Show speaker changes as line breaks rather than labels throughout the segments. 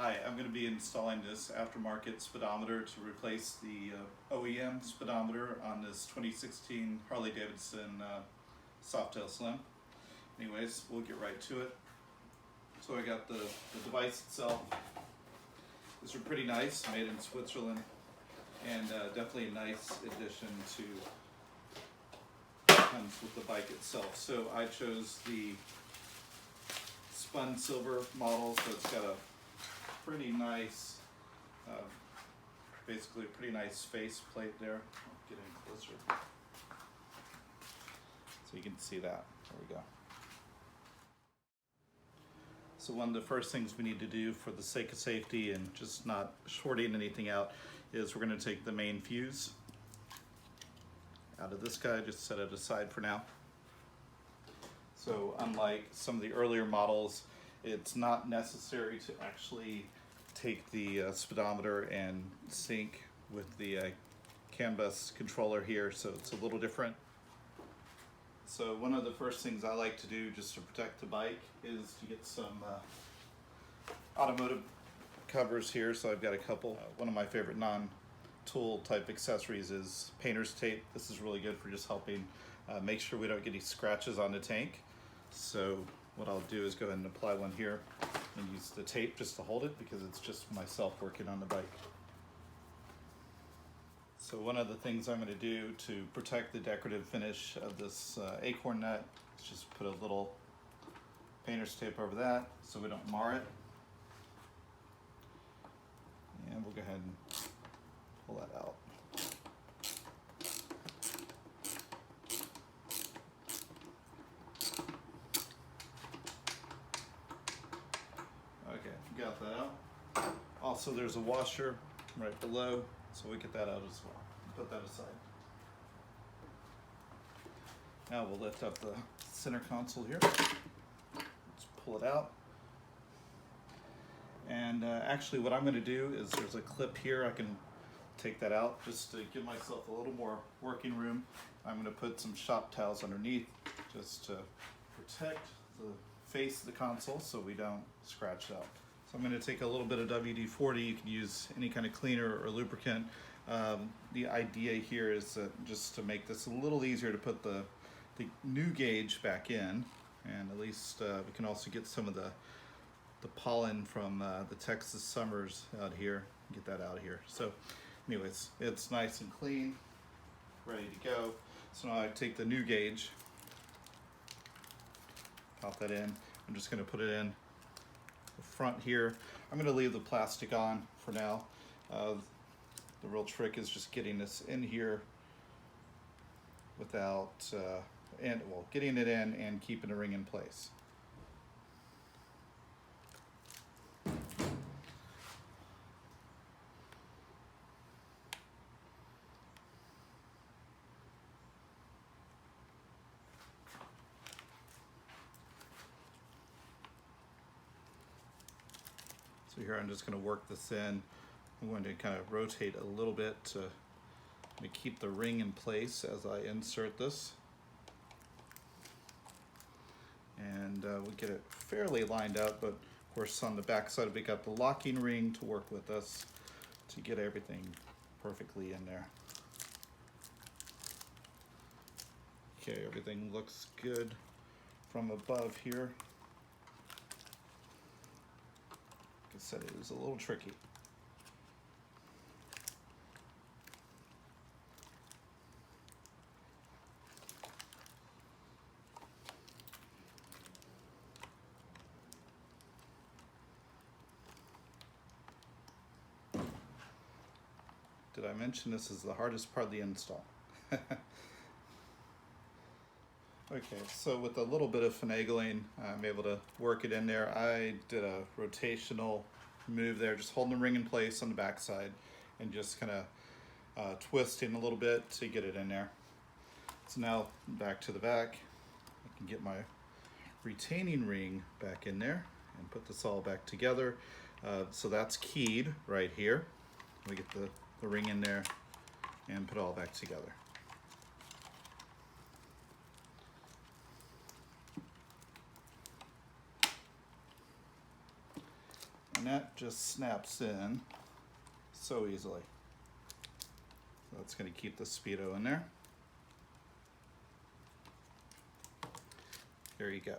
Hi, I'm going to be installing this aftermarket speedometer to replace the OEM speedometer on this 2016 Harley-Davidson Softail Slim. Anyways, we'll get right to it. So I got the device itself. These are pretty nice, made in Switzerland, and definitely a nice addition to what comes with the bike itself. So I chose the spun silver model, so it's got a pretty nice, basically a pretty nice face plate there. I'll get in closer so you can see that. There we go. So one of the first things we need to do for the sake of safety and just not shorting anything out is we're going to take the main fuse out of this guy, just set it aside for now. So unlike some of the earlier models, it's not necessary to actually take the speedometer and sync with the CAN bus controller here, so it's a little different. So one of the first things I like to do just to protect the bike is to get some automotive covers here. So I've got a couple. One of my favorite non-tool type accessories is painter's tape. This is really good for just helping make sure we don't get any scratches on the tank. So what I'll do is go ahead and apply one here and use the tape just to hold it, because it's just myself working on the bike. So one of the things I'm going to do to protect the decorative finish of this acorn nut is just put a little painter's tape over that so we don't mar it. And we'll go ahead and pull that out. Okay, got that out. Also, there's a washer right below, so we get that out as well. Put that aside. Now we'll lift up the center console here. Let's pull it out. And actually what I'm going to do is there's a clip here. I can take that out just to give myself a little more working room. I'm going to put some shop towels underneath just to protect the face of the console so we don't scratch it out. So I'm going to take a little bit of WD-40. You can use any kind of cleaner or lubricant. The idea here is just to make this a little easier to put the new gauge back in, and at least we can also get some of the pollen from the Texas summers out here, get that out of here. So anyways, it's nice and clean, ready to go. So now I take the new gauge, pop that in. I'm just going to put it in the front here. I'm going to leave the plastic on for now. The real trick is just getting this in here without, getting it in and keeping the ring in place. So here I'm just going to work this in. I'm going to kind of rotate a little bit to keep the ring in place as I insert this. And we'll get it fairly lined up, but of course on the back side we got the locking ring to work with us to get everything perfectly in there. Okay, everything looks good from above here. Like I said, it was a little tricky. Did I mention this is the hardest part of the install? Okay, so with a little bit of finagling, I'm able to work it in there. I did a rotational move there, just holding the ring in place on the back side and just kind of twisting a little bit to get it in there. So now back to the back, I can get my retaining ring back in there and put this all back together. So that's keyed right here. We get the ring in there and put it all back together. And that just snaps in so easily. So that's going to keep the Speedo in there. There you go.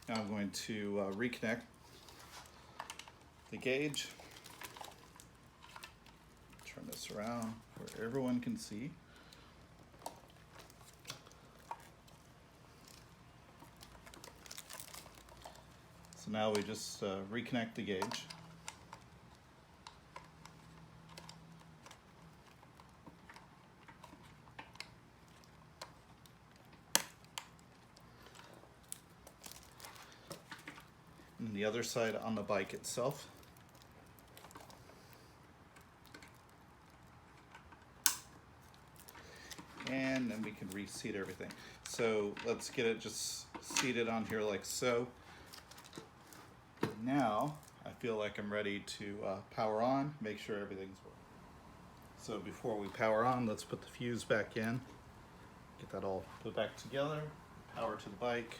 Now I'm going to reconnect the gauge. Turn this around where everyone can see. So now we just reconnect the gauge. And the other side on the bike itself. And then we can reseat everything. So let's get it just seated on here like so. Now I feel like I'm ready to power on, make sure everything's working. So before we power on, let's put the fuse back in, get that all put back together, power to the bike.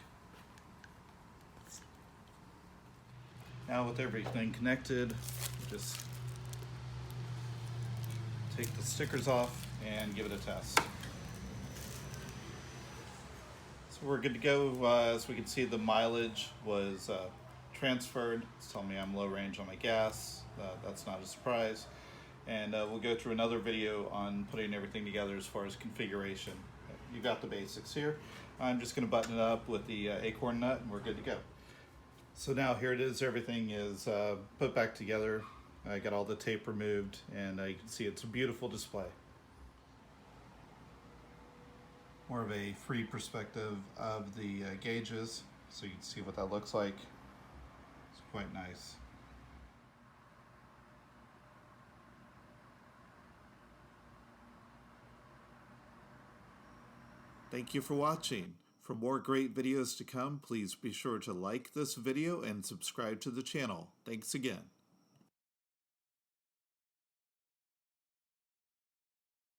Now with everything connected, just take the stickers off and give it a test. So we're good to go. As we can see, the mileage was transferred. It's telling me I'm low range on my gas. That's not a surprise. And we'll go through another video on putting everything together as far as configuration. You got the basics here. I'm just going to button it up with the acorn nut and we're good to go. So now here it is, everything is put back together. I got all the tape removed and you can see it's a beautiful display. More of a free perspective of the gauges so you can see what that looks like. It's quite nice. Thank you for watching. For more great videos to come, please be sure to like this video and subscribe to the channel. Thanks again.